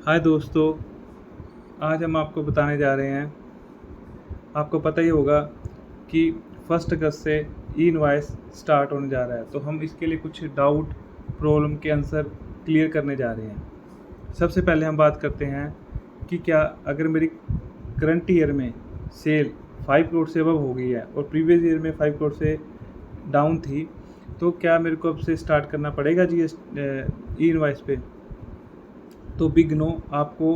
हाय दोस्तों, आज हम आपको बताने जा रहे हैं। आपको पता ही होगा कि 1 अगस्त से ई इनवॉइस स्टार्ट होने जा रहा है, तो हम इसके लिए कुछ डाउट प्रॉब्लम के आंसर क्लियर करने जा रहे हैं। सबसे पहले हम बात करते हैं कि क्या अगर मेरी करंट ईयर में सेल 5 करोड़ से अबव हो गई है और प्रीवियस ईयर में 5 करोड़ से डाउन थी, तो क्या मेरे को अब से स्टार्ट करना पड़ेगा ई इनवॉइस पे? तो बिग नो, आपको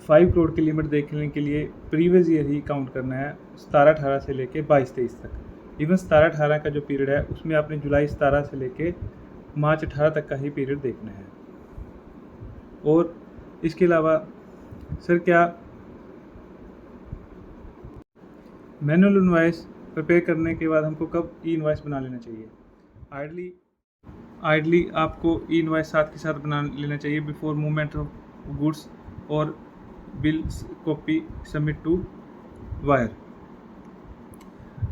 5 करोड़ की लिमिट देखने के लिए प्रीवियस ईयर ही काउंट करना है, 17-18 से लेके 22-23 तक। इवन 17-18 का जो पीरियड है उसमें आपने जुलाई 17 से लेके मार्च 18 तक का ही पीरियड देखना है। और इसके अलावा सर, क्या मैनुअल इनवॉइस प्रिपेयर करने के बाद हमको कब ई इनवॉइस बना लेना चाहिए? आइडली आपको ई इनवॉइस साथ के साथ बना लेना चाहिए बिफोर मूवमेंट ऑफ गुड्स और bill copy submit to buyer.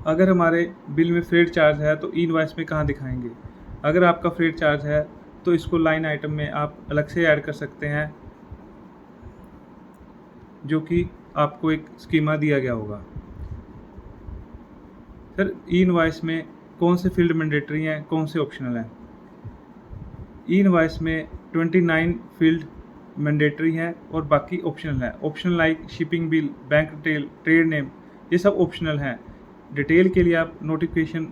अगर हमारे बिल में फ्रेट चार्ज है तो ई इनवॉइस में कहाँ दिखाएंगे? अगर आपका फ्रेट चार्ज है तो इसको लाइन आइटम में आप अलग से ऐड कर सकते हैं, जो कि आपको एक स्कीमा दिया गया होगा। सर, ई इनवॉइस में कौन से फील्ड मैंडेटरी हैं, कौन से ऑप्शनल हैं? ई इनवॉइस में 29 फील्ड मैंडेटरी हैं और बाकी ऑप्शनल है। Optional like shipping bill, bank detail, trade name, ये सब ऑप्शनल हैं। डिटेल के लिए आप नोटिफिकेशन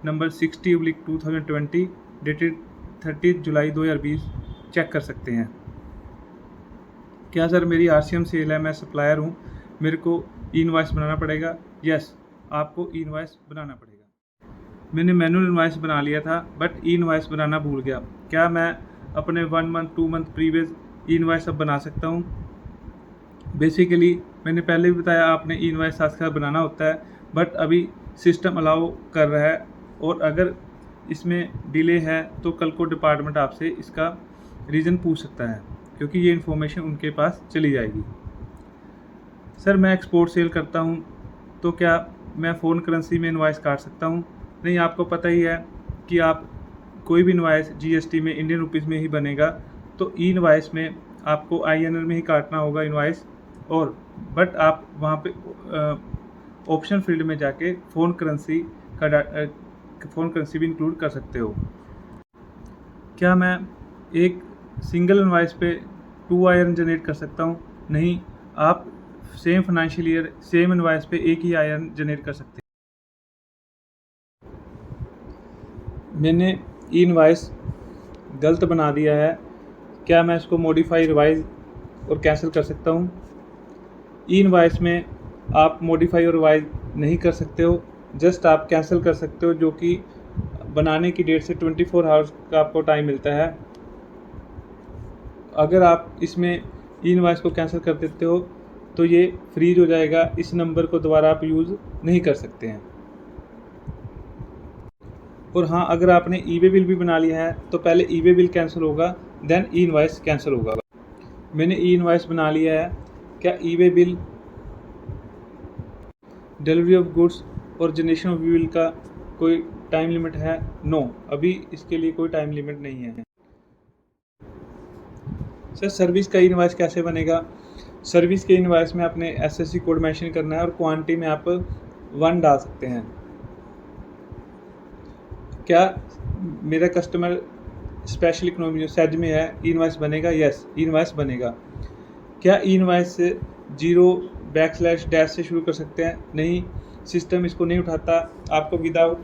नंबर 60/2020 डेटेड 30 जुलाई 2020 चेक कर सकते हैं। क्या सर, मेरी RCM सेल है, मैं सप्लायर हूँ, मेरे को ई इनवॉइस बनाना पड़ेगा? यस, आपको ई इनवॉइस बनाना पड़ेगा। मैंने मैनुअल इनवॉइस बना लिया था बट ई इनवॉइस बनाना भूल गया। क्या मैं अपने 1 मंथ 2 मंथ प्रीवियस ई इनवॉइस अब बना सकता हूँ? बेसिकली मैंने पहले भी बताया, आपने ई इनवॉइस साथ साथ बनाना होता है, बट अभी सिस्टम अलाउ कर रहा है और अगर इसमें डिले है तो कल को डिपार्टमेंट आपसे इसका रीज़न पूछ सकता है, क्योंकि ये इन्फॉर्मेशन उनके पास चली जाएगी। सर, मैं एक्सपोर्ट सेल करता हूँ, तो क्या मैं फ़ॉरेन करेंसी में इनवॉइस काट सकता हूँ? नहीं, आपको पता ही है कि आप कोई भी इनवॉइस GST में इंडियन रुपीज़ में ही बनेगा, तो ई इनवॉइस में आपको INR में ही काटना होगा इनवॉइस। और बट आप वहाँ पे ऑप्शन फील्ड में जाके फ़ॉरेन करेंसी भी इंक्लूड कर सकते हो। क्या मैं एक सिंगल इनवॉइस पे 2 INR जनरेट कर सकता हूँ? नहीं, आप same financial year same invoice पे एक ही INR जनरेट कर सकते हैं। मैंने ई इनवॉइस गलत बना दिया है, क्या मैं इसको मॉडिफाई, रिवाइज और कैंसिल कर सकता हूँ? ई इनवॉइस में आप मॉडिफाई और रिवाइज नहीं कर सकते हो, जस्ट आप कैंसिल कर सकते हो, जो कि बनाने की डेट से 24 आवर्स का आपको टाइम मिलता है। अगर आप इसमें ई इनवॉइस को कैंसिल कर देते हो तो ये फ्रीज हो जाएगा, इस नंबर को दोबारा आप यूज़ नहीं कर सकते हैं। और हाँ, अगर आपने ई-वे बिल भी बना लिया है तो पहले ई-वे बिल कैंसिल होगा, देन ई इनवॉइस कैंसिल होगा। मैंने ई इनवॉइस बना लिया है। क्या e-way bill, delivery of goods और जनरेशन ऑफ बिल का कोई टाइम लिमिट है? नो, अभी इसके लिए कोई टाइम लिमिट नहीं है। सर, सर्विस का इनवॉइस कैसे बनेगा? सर्विस के इनवॉइस में आपने SSC कोड मेंशन करना है और क्वांटिटी में आप 1 डाल सकते हैं। क्या मेरा कस्टमर स्पेशल इकोनॉमी जो सेज में है, ई इनवॉइस बनेगा? यस, ई इनवॉइस बनेगा। क्या ई इनवॉइस 0/डैश से शुरू कर सकते हैं? नहीं, सिस्टम इसको नहीं उठाता, आपको विदाउट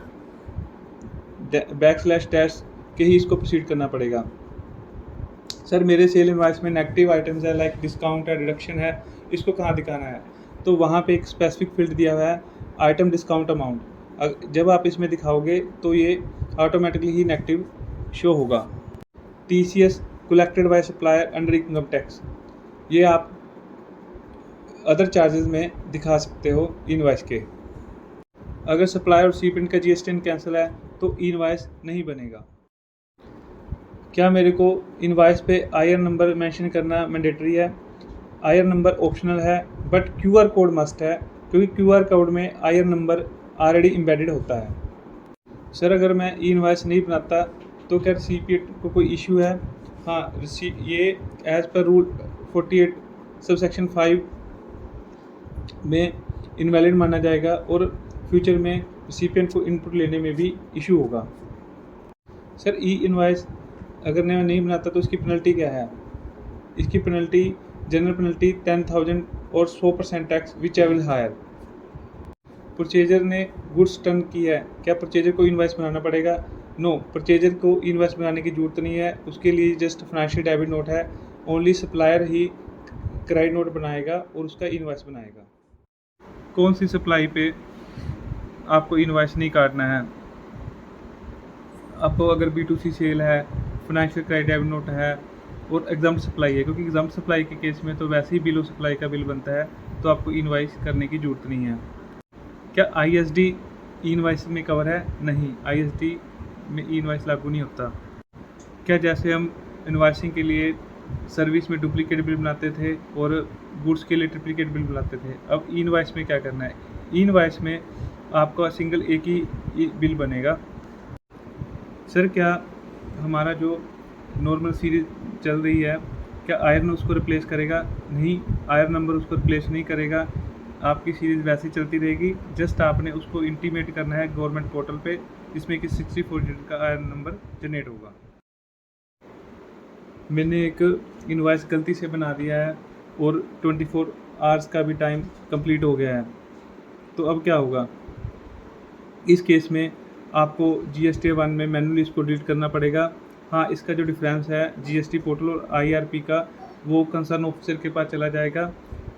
/डैश के ही इसको प्रोसीड करना पड़ेगा। सर, मेरे सेल इनवॉइस में नेगेटिव आइटम्स है, लाइक डिस्काउंट है, डिडक्शन है, इसको कहाँ दिखाना है? तो वहाँ पे एक स्पेसिफिक फील्ड दिया हुआ है, आइटम डिस्काउंट अमाउंट। जब आप इसमें दिखाओगे तो ये ऑटोमेटिकली ही नेगेटिव शो होगा। TCS collected by supplier under income tax, ये आप अदर चार्जेस में दिखा सकते हो इनवॉइस के। अगर सप्लायर और शिपिंग का GST कैंसिल है तो इनवॉइस नहीं बनेगा। क्या मेरे को इनवॉइस पे IR नंबर मेंशन करना मैंडेटरी है? IR नंबर ऑप्शनल है, बट QR कोड मस्ट है, क्योंकि QR कोड में IR नंबर ऑलरेडी एम्बेडेड होता है। सर, अगर मैं ई इनवॉइस नहीं बनाता तो क्या recipient को कोई इशू है? हाँ, ये एज पर रूल 48 सबसेक्शन 5 में इनवैलिड माना जाएगा और फ्यूचर में रिसिपिएंट को इनपुट लेने में भी इशू होगा। सर ई इनवॉइस अगर मैं नहीं बनाता तो इसकी पेनल्टी क्या है? इसकी पेनल्टी जनरल पेनल्टी 10,000 और 100% tax whichever higher. Purchaser ने गुड्स टर्न की है, क्या परचेजर को इनवॉइस बनाना पड़ेगा? नो, परचेजर को इनवॉइस बनाने की ज़रूरत नहीं है, उसके लिए जस्ट फाइनेंशियल डेबिट नोट है। ओनली सप्लायर ही क्रेडिट नोट बनाएगा और उसका इनवॉइस बनाएगा। कौन सी सप्लाई पे आपको इनवॉइस नहीं काटना है? आपको अगर B2C सेल है, फाइनेंशियल क्रेडिट डेबिट नोट है और एग्जाम सप्लाई है, क्योंकि एग्जाम सप्लाई के केस में तो वैसे ही बिल ऑफ सप्लाई का बिल बनता है, तो आपको इनवॉइस करने की ज़रूरत नहीं है। क्या ISD इनवॉइस में कवर है? नहीं, ISD में इनवॉइस लागू नहीं होता। क्या जैसे हम इनवॉइसिंग के लिए सर्विस में डुप्लीकेट बिल बनाते थे और गुड्स के लिए ट्रिप्लीकेट बिल बनाते थे, अब इनवॉइस में क्या करना है? इनवॉइस में आपका सिंगल एक ही बिल बनेगा। सर क्या हमारा जो नॉर्मल सीरीज चल रही है, क्या आयरन उसको रिप्लेस करेगा? नहीं, आयरन नंबर उसको रिप्लेस नहीं करेगा, आपकी सीरीज़ वैसे ही चलती रहेगी। जस्ट आपने उसको इंटीमेट करना है गवर्नमेंट पोर्टल पे, जिसमें कि 64 डिजिट का आयरन नंबर जनरेट होगा। मैंने एक इनवॉइस गलती से बना दिया है और 24 आवर्स का भी टाइम कंप्लीट हो गया है, तो अब क्या होगा? इस केस में आपको GST 1 में मैनुअली इसको डिलीट करना पड़ेगा। हाँ, इसका जो डिफरेंस है GST पोर्टल और IRP का, वो कंसर्न ऑफिसर के पास चला जाएगा,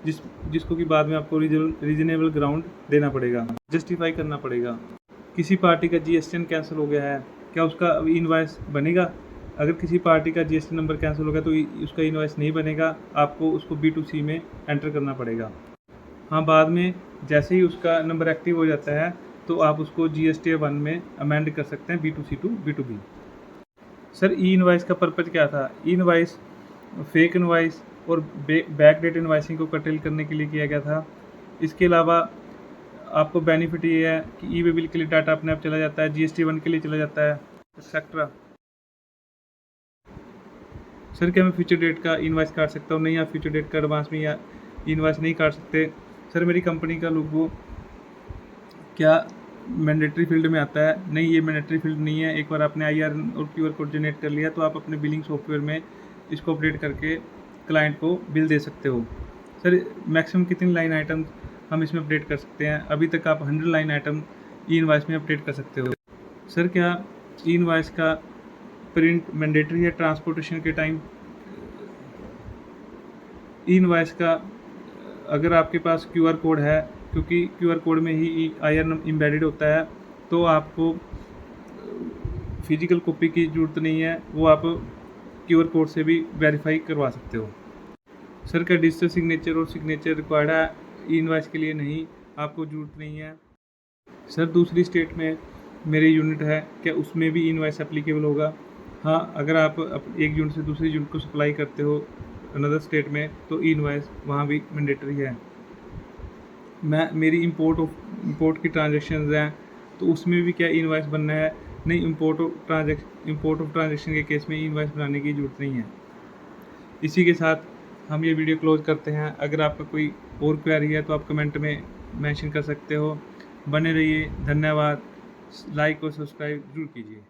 जिसको कि बाद में आपको रीजनेबल ग्राउंड देना पड़ेगा, जस्टिफाई करना पड़ेगा। किसी पार्टी का GSTN कैंसिल हो गया है, क्या उसका इनवॉइस बनेगा? अगर किसी पार्टी का GST नंबर कैंसिल हो गया तो उसका इनवॉइस नहीं बनेगा, आपको उसको B2C में एंटर करना पड़ेगा। हाँ, बाद में जैसे ही उसका नंबर एक्टिव हो जाता है तो आप उसको GST 1 में अमेंड कर सकते हैं B2C to B2B। Sir E invoice का पर्पज़ क्या था? ई इनवॉइस फेक इनवॉइस और बैक डेट इनवॉइसिंग को कर्टेल करने के लिए किया गया था। इसके अलावा आपको बेनिफिट ये है कि ई वे बिल के लिए डाटा अपने आप चला जाता है, GST 1 के लिए चला जाता है, एक्सेट्रा। सर क्या मैं फ्यूचर डेट का इनवॉइस काट सकता हूँ? नहीं, आप फ्यूचर डेट का एडवांस में या इनवॉइस नहीं काट सकते। सर मेरी कंपनी का लोगो क्या मैंडेटरी फील्ड में आता है? नहीं, ये मैंडेटरी फील्ड नहीं है। एक बार आपने IR और QR कोड जनरेट कर लिया तो आप अपने बिलिंग सॉफ्टवेयर में इसको अपडेट करके क्लाइंट को बिल दे सकते हो। सर मैक्सिमम कितनी लाइन आइटम हम इसमें अपडेट कर सकते हैं? अभी तक आप 100 लाइन आइटम ई इनवॉइस में अपडेट कर सकते हो। सर क्या ई इनवॉइस का प्रिंट मैंडेटरी है ट्रांसपोर्टेशन के टाइम? ई इनवॉइस का अगर आपके पास QR कोड है, क्योंकि QR कोड में ही IR एम्बेडेड होता है, तो आपको फिजिकल कॉपी की ज़रूरत नहीं है, वो आप QR कोड से भी वेरीफाई करवा सकते हो। सर क्या डिजिटल सिग्नेचर और सिग्नेचर रिक्वायर्ड है? ई इनवॉइस के लिए नहीं, आपको ज़रूरत नहीं है। सर दूसरी स्टेट में मेरे यूनिट है, क्या उसमें भी ई इनवॉइस एप्लीकेबल होगा? हाँ, अगर आप एक यूनिट से दूसरी यूनिट को सप्लाई करते हो अनदर स्टेट में, तो ई इनवॉइस वहाँ भी मैंडेटरी है। मेरी इंपोर्ट की ट्रांजैक्शंस हैं, तो उसमें भी क्या इनवॉइस बनना है? नहीं, इंपोर्ट ऑफ ट्रांजैक्शन के केस में इनवॉइस बनाने की ज़रूरत नहीं है। इसी के साथ हम ये वीडियो क्लोज करते हैं। अगर आपका कोई और क्वेरी है तो आप कमेंट में मेंशन कर सकते हो। बने रहिए, धन्यवाद। लाइक और सब्सक्राइब जरूर कीजिए।